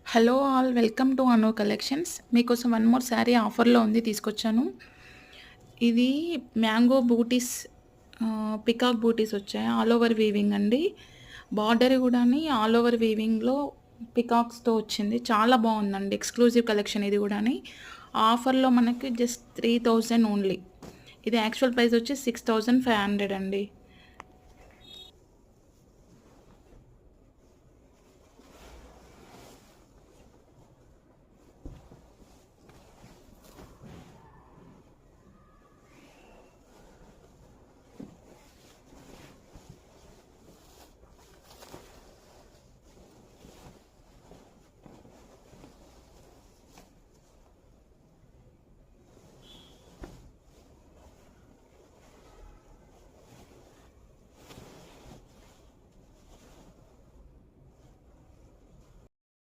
Hello all welcome to Anu collections. మీకోసం one more sari ఆఫర్‌లో ఉంది తీసుకొచ్చాను. ఇది మ్యాంగో బూటీస్ పికాక్ బూటీస్ వచ్చాయి. ఆల్ ఓవర్ వీవింగ్ అండి. బార్డర్ గూడాని ఆల్ ఓవర్ వీవింగ్‌లో పికాక్స్‌తో వచ్చింది. చాలా బావుందండి. ఎక్స్‌క్లూజివ్ కలెక్షన్ ఇది గూడాని. ఆఫర్‌లో మనకి జస్ట్ 3000 ఓన్లీ. ఇది యాక్చువల్ ప్రైస్ వచ్చి 6500 అండి.